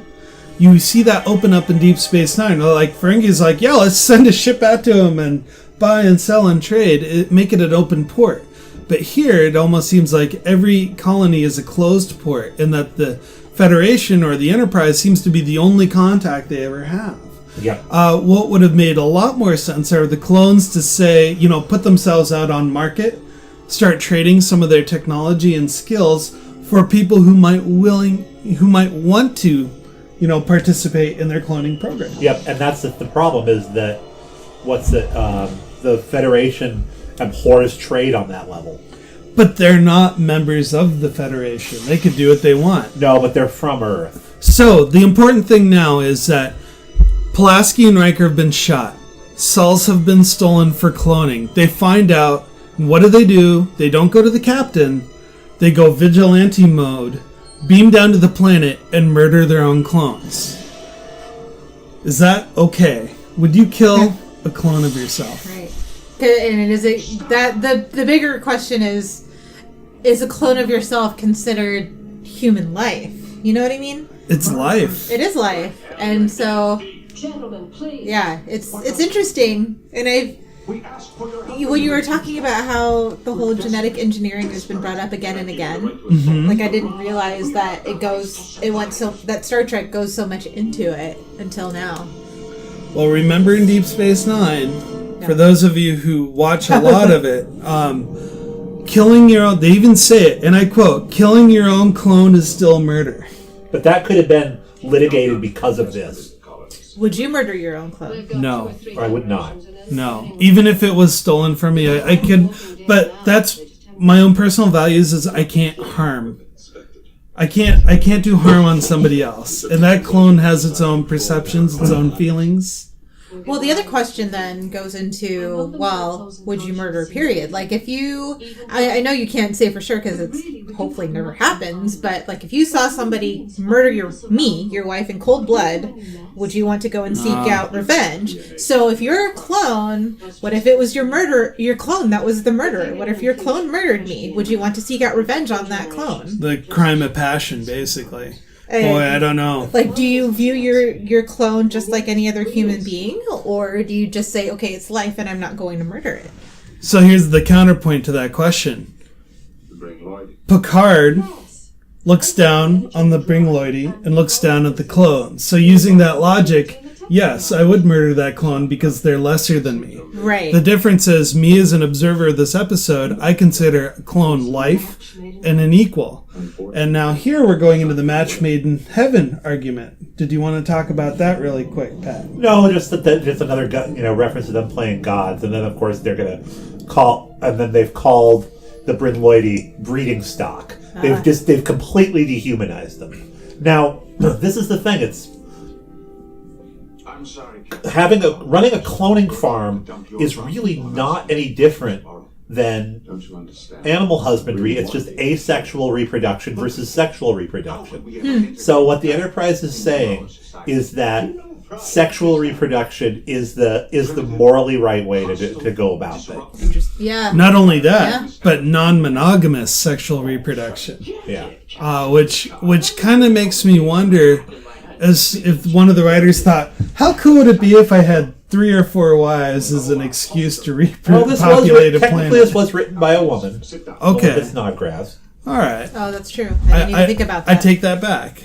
You see that open up in Deep Space Nine. Like, Ferengi's like, yeah, let's send a ship out to him and buy and sell and trade. Make it an open port. But here, it almost seems like every colony is a closed port, and that the Federation or the Enterprise seems to be the only contact they ever have. Yeah. What would have made a lot more sense are the clones to say, put themselves out on market, start trading some of their technology and skills for people who might want to, participate in their cloning program. Yep, and that's the problem, is that the Federation abhors trade on that level. But they're not members of the Federation. They could do what they want. No, but they're from Earth. So the important thing now is that Pulaski and Riker have been shot. cells have been stolen for cloning. They find out, what do? They don't go to the captain. They go vigilante mode, beam down to the planet, and murder their own clones. Is that okay? Would you kill a clone of yourself? Right. And it is the bigger question is a clone of yourself considered human life? You know what I mean? It's life. It is life. And so, Gentlemen, please. yeah, it's interesting. And when you were talking about how the whole genetic engineering has been brought up again and again, like I didn't realize that that Star Trek goes so much into it until now. Well, remember in Deep Space Nine, for those of you who watch a lot of it, killing your own, they even say it, and I quote, killing your own clone is still murder. But that could have been litigated because of this. Would you murder your own clone? No. I would not. No. Even if it was stolen from me, I could, but that's my own personal values is I can't harm. I can't do harm on somebody else. And that clone has its own perceptions, its own feelings. Well, the other question then goes into, well, would you murder, period? Like, if you, I know you can't say for sure because it's hopefully never happens, but, like, if you saw somebody murder your wife, in cold blood, would you want to go and seek out revenge? So if you're a clone, what if it was your clone that was the murderer? What if your clone murdered me? Would you want to seek out revenge on that clone? The crime of passion, basically. Boy, I don't know. Like, do you view your clone just like any other human being? Or do you just say, okay, it's life and I'm not going to murder it? So here's the counterpoint to that question. Picard looks down on the Bringloidi and looks down at the clone. So using that logic, yes, I would murder that clone because they're lesser than me. Right. The difference is, me as an observer of this episode, I consider a clone life and an equal. And now here we're going into the match made in heaven argument. Did you want to talk about that really quick, Pat? No, just another reference to them playing gods, and then of course they're gonna they've called the Brinloidi breeding stock. They've completely dehumanized them. Now, this is the thing. It's I'm sorry. running a cloning farm is really not any different than Don't you understand? animal husbandry. It's just asexual reproduction versus sexual reproduction. So what the Enterprise is saying is that sexual reproduction is the morally right way to go about things. Yeah. Not only that, but non-monogamous sexual reproduction. Yeah. Which kind of makes me wonder, as if one of the writers thought, how cool would it be if I had 3 or 4 wives as an excuse to repopulate a planet? This was written by a woman. Okay. It's Snodgrass. All right. Oh, that's true. I didn't even think about that. I take that back.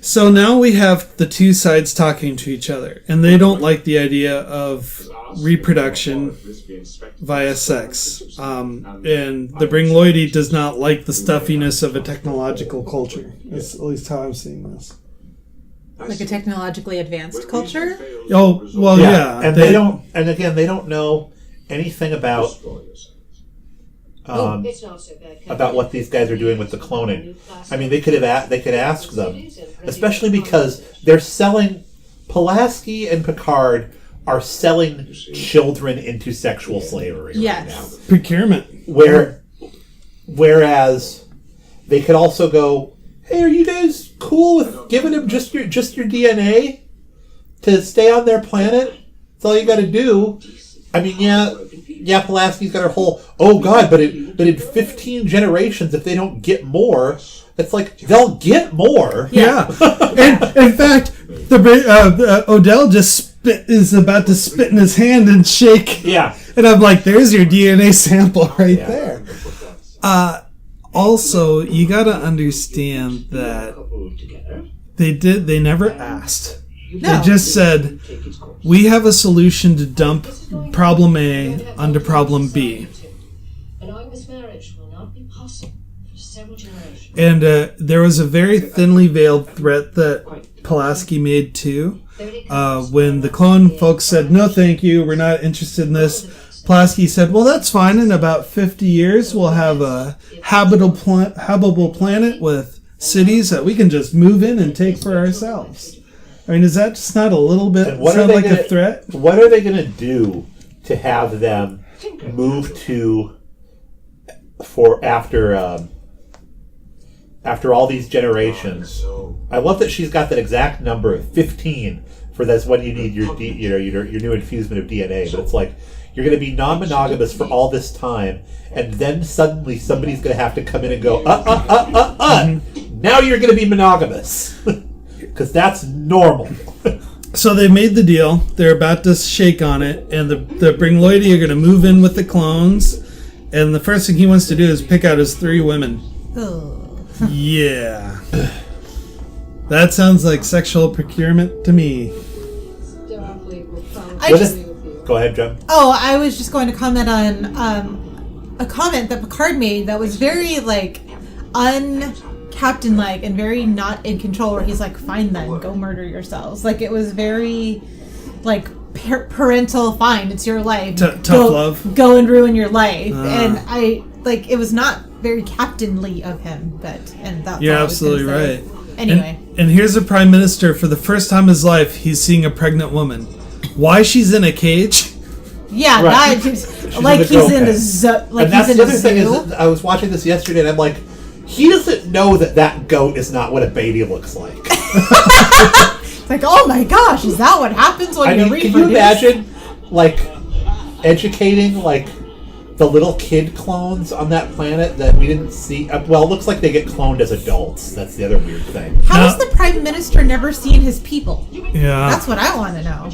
So now we have the two sides talking to each other, and they don't like the idea of reproduction via sex. And the Bringloidi does not like the stuffiness of a technological culture. That's at least how I'm seeing this. Like a technologically advanced culture? Oh, well, yeah. And they don't know anything about It's not so bad. about what these guys are doing with the cloning. I mean, they could ask them, especially because they're selling. Pulaski and Picard are selling children into sexual slavery right now. Procurement. Whereas they could also go, hey, are you guys cool with giving him just your DNA to stay on their planet? That's all you got to do. I mean, yeah, Pulaski's got her whole, oh God, but in 15 generations, if they don't get more, it's like, they'll get more. Yeah. And in fact, Odell just is about to spit in his hand and shake. Yeah. And I'm like, there's your DNA sample right there. Also, you got to understand that they never asked. No. They just said, we have a solution to dump problem A onto problem B. Allowing this marriage will not be possible for several generations. And there was a very thinly veiled threat that Pulaski made too. When the clone folks said, no thank you, we're not interested in this, Pulaski said, well, that's fine. In about 50 years, we'll have a habitable planet with cities that we can just move in and take for ourselves. I mean, is that just not a little bit And what sound are they like gonna, a threat? What are they going to do to have them move to after all these generations? I love that she's got that exact number of 15 for that's when you need your new infusement of DNA. But it's like you're going to be non-monogamous for all this time, and then suddenly somebody's going to have to come in and go, now you're going to be monogamous because that's normal. So they made the deal. They're about to shake on it, and the Bringloidi are going to move in with the clones. And the first thing he wants to do is pick out his 3 women. Oh. Yeah. That sounds like sexual procurement to me. Go ahead, Jen. Oh, I was just going to comment on a comment that Picard made that was very, like, un-captain-like and very not in control, where he's like, fine then, go murder yourselves. Like, it was very, like, parental, fine, it's your life. Tough love. Go and ruin your life. And it was not very captainly of him, and that's You're all I was gonna absolutely say. right. Anyway. And here's a prime minister, for the first time in his life, he's seeing a pregnant woman. Why she's in a cage? Yeah, Right. like he's in a zoo. Like and that's he's in the a other thing zoo. is, I was watching this yesterday, and I'm like, he doesn't know that goat is not what a baby looks like. Like, oh my gosh, is that what happens when you reproduce? Can you imagine, like, educating, like, the little kid clones on that planet that we didn't see? Well, it looks like they get cloned as adults. That's the other weird thing. How has the Prime Minister never seen his people? Yeah. That's what I want to know.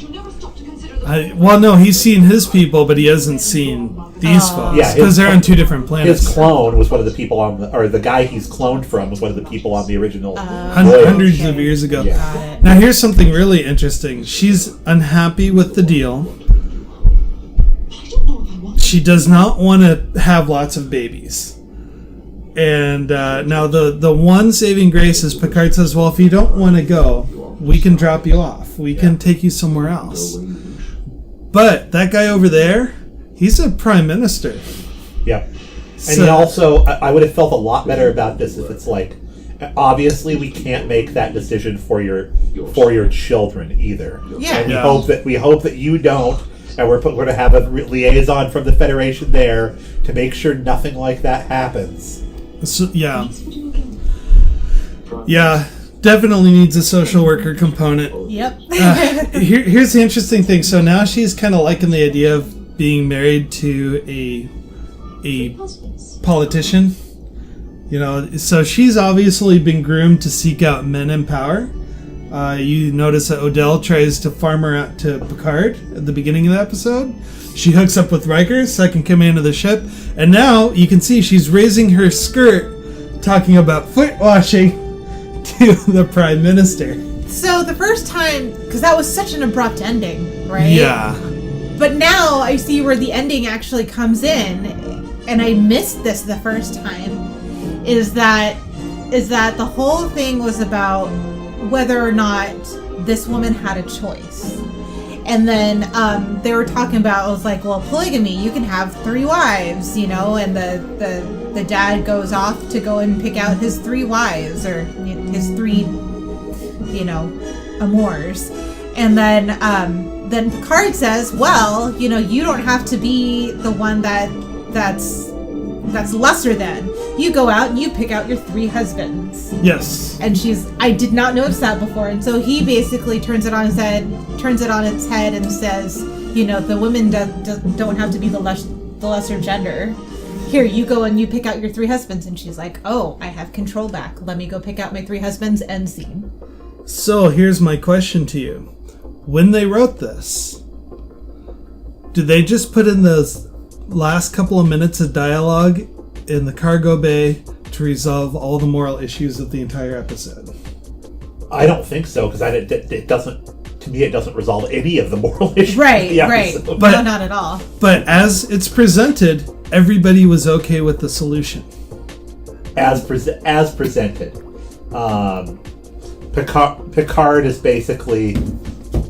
Well, no, he's seen his people, but he hasn't seen these folks. Yeah, because they're on 2 different planets. His clone was one of the people or the guy he's cloned from was one of the people on the original Hundreds of years ago. Yeah. Got it. Now, here's something really interesting. She's unhappy with the deal. She does not want to have lots of babies. And now the one saving grace is Picard says, well, if you don't want to go, we can drop you off. We can take you somewhere else. But that guy over there, he's a prime minister. Yep. And he also, I would have felt a lot better about this if it's like, obviously we can't make that decision for your children either. Yeah. And we hope that you don't. And we're going to have a liaison from the Federation there to make sure nothing like that happens. So, yeah. Yeah, definitely needs a social worker component. Yep. Here's the interesting thing. So now she's kind of liking the idea of being married to a politician. You know, so she's obviously been groomed to seek out men in power. You notice that Odell tries to farm her out to Picard at the beginning of the episode. She hooks up with Riker, second command of the ship, and now you can see she's raising her skirt, talking about foot washing to the Prime Minister. So the first time, because that was such an abrupt ending, right? Yeah. But now I see where the ending actually comes in, and I missed this the first time, is that the whole thing was about whether or not this woman had a choice. And then they were talking about, I was like, well, polygamy, you can have 3 wives, you know, and the dad goes off to go and pick out his 3 wives, or his 3, you know, amours. And then Picard says, well, you know, you don't have to be the one that's lesser than. You go out and you pick out your 3 husbands. Yes. And I did not notice that before. And so he basically turns it on its head and says, you know, the women don't have to be the lesser gender. Here, you go and you pick out your 3 husbands. And she's like, oh, I have control back. Let me go pick out my 3 husbands. End scene. So here's my question to you. When they wrote this, did they just put in those last couple of minutes of dialogue in the cargo bay to resolve all the moral issues of the entire episode? I don't think so, because it doesn't. To me, it doesn't resolve any of the moral issues. Right, of the right. episode. But- No, not at all. But as it's presented, everybody was okay with the solution. As presented, Picard is basically,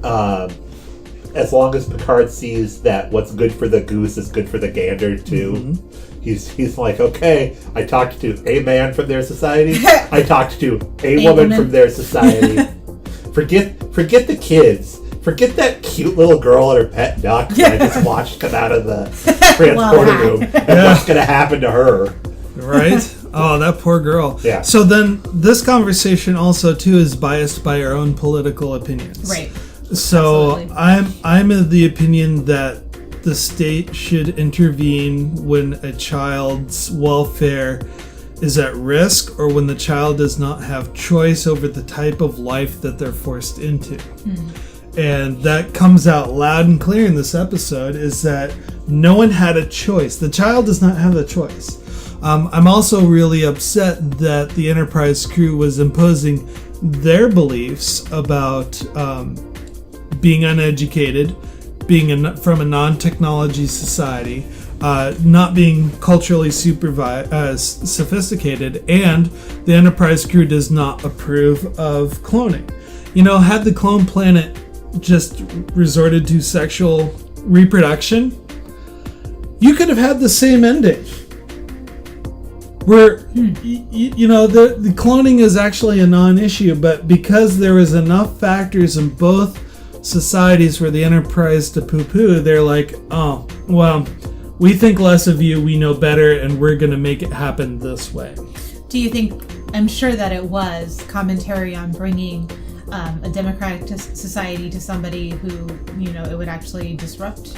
as long as Picard sees that what's good for the goose is good for the gander too. Mm-hmm. He's like, okay, I talked to a man from their society. I talked to a A woman woman. from their society. Forget the kids. Forget that cute little girl and her pet duck that I just watched come out of the transporter room. And what's going to happen to her? Right? Oh, that poor girl. Yeah. So then this conversation also, too, is biased by our own political opinions. Right. So Absolutely. I'm of the opinion that the state should intervene when a child's welfare is at risk or when the child does not have choice over the type of life that they're forced into. And that comes out loud and clear in this episode, is that no one had a choice. The child does not have a choice. I'm also really upset that the Enterprise crew was imposing their beliefs about being uneducated, being from a non-technology society, not being culturally sophisticated, and the Enterprise crew does not approve of cloning. You know, had the clone planet just resorted to sexual reproduction, you could have had the same ending. Where, you know, the cloning is actually a non-issue, but because there was enough factors in both societies for the Enterprise to poo-poo, they're like, oh, well, we think less of you, we know better, and we're going to make it happen this way. Do you think, I'm sure that it was commentary on bringing a democratic society to somebody who, you know, it would actually disrupt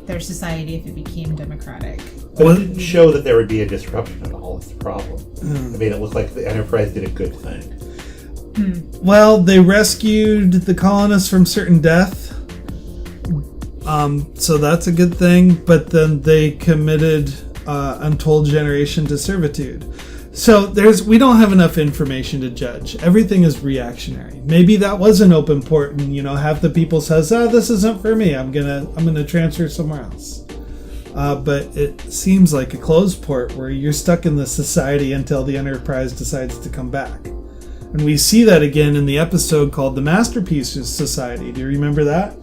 their society if it became democratic. But it didn't show that there would be a disruption at all. That's the problem. It made it look like the Enterprise did a good thing. Well, they rescued the colonists from certain death. So that's a good thing. But then they committed untold generation to servitude. So we don't have enough information to judge. Everything is reactionary. Maybe that was an open port, and you know, half the people says, this isn't for me. I'm gonna transfer somewhere else. But it seems like a closed port where you're stuck in the society until the Enterprise decides to come back. And we see that again in the episode called The Masterpieces Society. Do you remember that?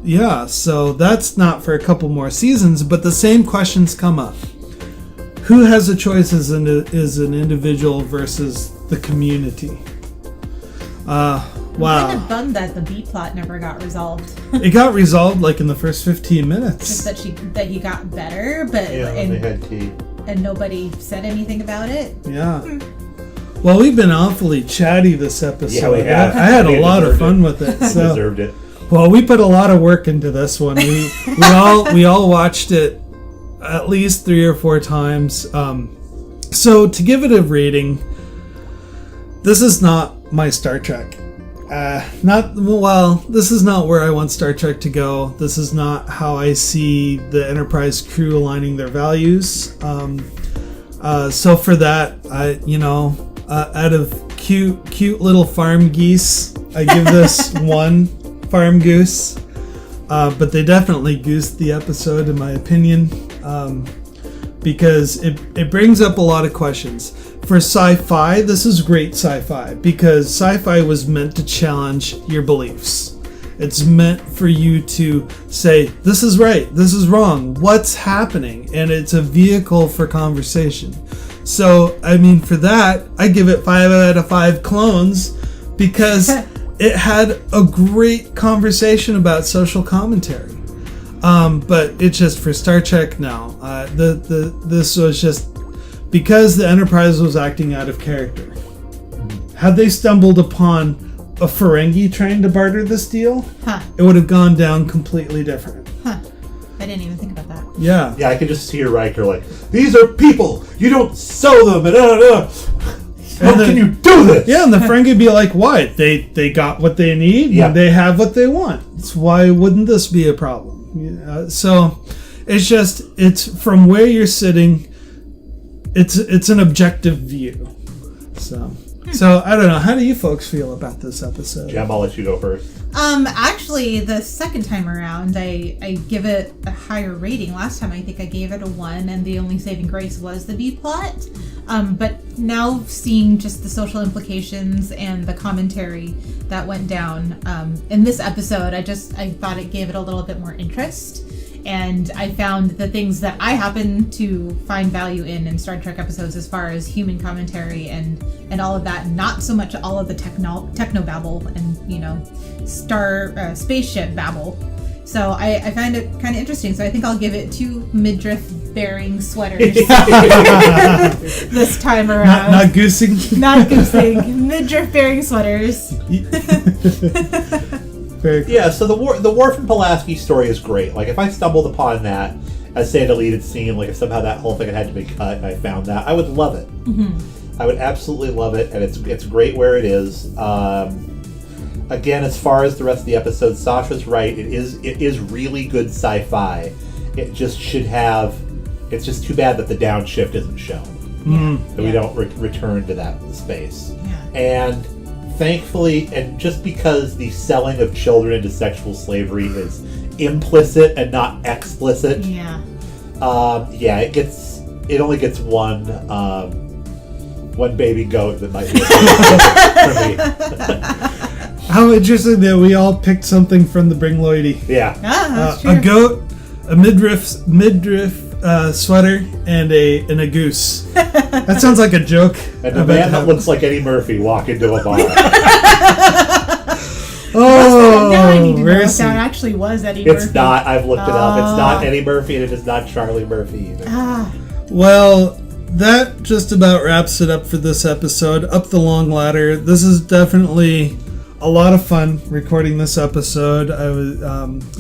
Yeah. So that's not for a couple more seasons, but the same questions come up. Who has a choice as an individual versus the community? Wow. I'm kind of bummed that the B plot never got resolved. It got resolved like in the first 15 minutes. Just that he got better, but Yeah, they had tea. and nobody said anything about it. Yeah. Well, we've been awfully chatty this episode. Yeah, we have. I had a We lot of deserved fun it. with it. We So. deserved it. Well, we put a lot of work into this one. We all watched it at least 3 or 4 times. So to give it a rating, this is not my Star Trek. This is not where I want Star Trek to go. This is not how I see the Enterprise crew aligning their values. So for that, out of cute little farm geese, I give this 1 farm goose. But they definitely goosed the episode, in my opinion, because it brings up a lot of questions. For sci-fi, this is great sci-fi, because sci-fi was meant to challenge your beliefs. It's meant for you to say, this is right, this is wrong, what's happening? And it's a vehicle for conversation. So, I mean, for that, I give it 5 out of 5 clones, because it had a great conversation about social commentary. But it's just for Star Trek now. This was just because the Enterprise was acting out of character. Had they stumbled upon a Ferengi trying to barter this deal, it would have gone down completely different. I didn't even think about that. Yeah. Yeah, I could just see Riker like, these are people! You don't sell them! And how can you do this? Yeah, and the Ferengi would be like, what? They got what they need? Yeah. And they have what they want. So why wouldn't this be a problem? So it's from where you're sitting, it's an objective view. So I don't know. How do you folks feel about this episode? Jem, I'll let you go first. Actually, the second time around, I give it a higher rating. Last time, I think I gave it a 1, and the only saving grace was the B plot. But now seeing just the social implications and the commentary that went down in this episode, I thought it gave it a little bit more interest. And I found the things that I happen to find value in Star Trek episodes as far as human commentary and all of that, not so much all of the techno babble and, you know, spaceship babble. So I find it kind of interesting. So I think I'll give it 2 midriff-bearing sweaters this time around. Not goosing? Not goosing. Midriff-bearing sweaters. Very cool. Yeah, so the Worf and Pulaski story is great. Like, if I stumbled upon that as, say, a deleted scene, like if somehow that whole thing had to be cut and I found that, I would love it. I would absolutely love it, and it's great where it is. Again, as far as the rest of the episode, Sasha's right. It is really good sci-fi. It just should have. It's just too bad that the downshift isn't shown. That we don't return to that space. Yeah. And thankfully, and just because the selling of children into sexual slavery is implicit and not explicit. Yeah. It only gets one baby goat that might be for me. How interesting that we all picked something from the Bring Lloydie. Yeah. That's true. A goat, a midriff sweater, and a goose. That sounds like a joke. And the man that looks like Eddie Murphy walk into a bar. Now I need to know if mercy. that actually was Eddie Murphy. It's not. I've looked it up. It's not Eddie Murphy, and it is not Charlie Murphy either. Well, that just about wraps it up for this episode. Up the Long Ladder. This is definitely a lot of fun recording this episode.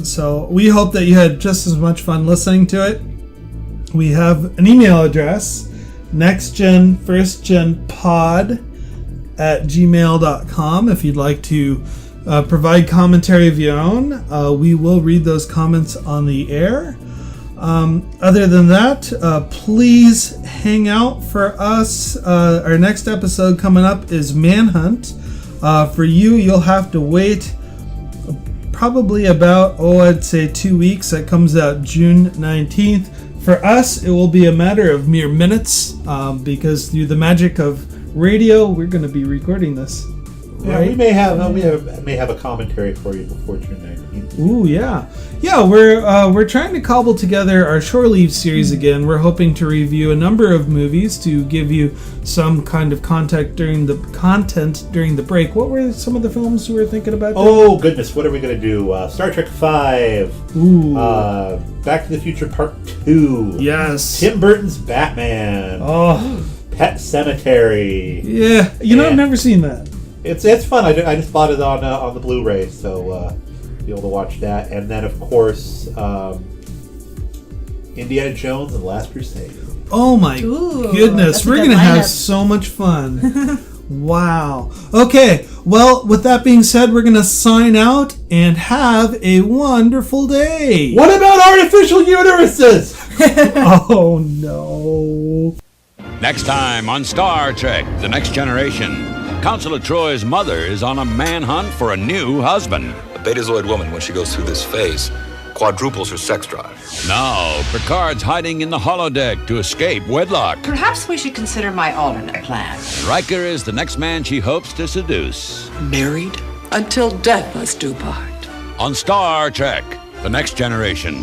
So we hope that you had just as much fun listening to it. We have an email address, nextgenfirstgenpod@gmail.com. If you'd like to provide commentary of your own, we will read those comments on the air. Other than that, please hang out for us. Our next episode coming up is Manhunt. For you, you'll have to wait probably about, I'd say 2 weeks. That comes out June 19th. For us, it will be a matter of mere minutes because through the magic of radio, we're going to be recording this. Yeah, right? we may have a commentary for you before June 19th. Ooh, yeah. We're trying to cobble together our Shore Leave series again. We're hoping to review a number of movies to give you some kind of content during the break. What were some of the films we were thinking about? Oh goodness, what are we gonna do? Star Trek V. Ooh. Back to the Future Part 2. Yes. Tim Burton's Batman. Oh. Pet Cemetery. Yeah. I've never seen that. It's fun. I just bought it on the Blu-ray, so be able to watch that. And then, of course, Indiana Jones and the Last Crusade. Oh my goodness, we're going to have so much fun. Wow. Okay, well, with that being said, we're going to sign out and have a wonderful day. What about artificial uteruses? Oh no. Next time on Star Trek, The Next Generation. Counselor Troy's mother is on a manhunt for a new husband. A betazoid woman, when she goes through this phase, quadruples her sex drive. Now, Picard's hiding in the holodeck to escape wedlock. Perhaps we should consider my alternate plan. Riker is the next man she hopes to seduce. Married until death us do part. On Star Trek, The Next Generation.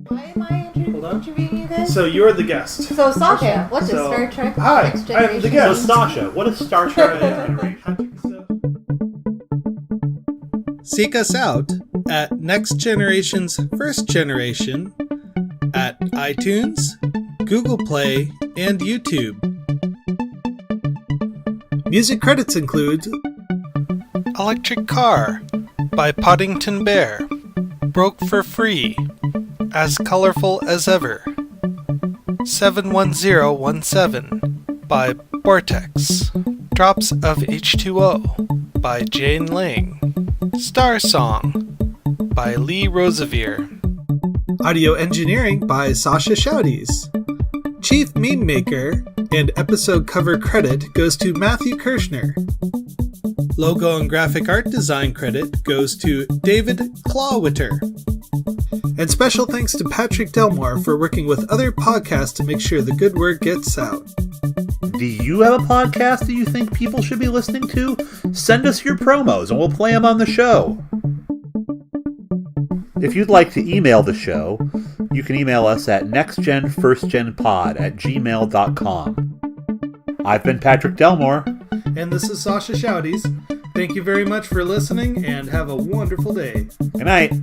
Why am I interviewing you guys? So you're the guest. So Sasha, what's a Star Trek Hi, Next Generation? I'm the guest. Sasha, what is Star Trek? Seek us out at Next Generation's First Generation at iTunes, Google Play, and YouTube. Music credits include Electric Car by Poddington Bear, Broke for Free, As Colorful as Ever, 71017 by Vortex, Drops of H2O by Jane Lang, Star Song by Lee Rosevere, audio engineering by Sasha Shouties, chief meme maker and episode cover credit goes to Matthew Kirshner. Logo and graphic art design credit goes to David Clawwitter. And special thanks to Patrick Delmore for working with other podcasts to make sure the good word gets out. Do you have a podcast that you think people should be listening to? Send us your promos and we'll play them on the show. If you'd like to email the show, you can email us at nextgenfirstgenpod@gmail.com. I've been Patrick Delmore. And this is Sascha Shouties. Thank you very much for listening and have a wonderful day. Good night.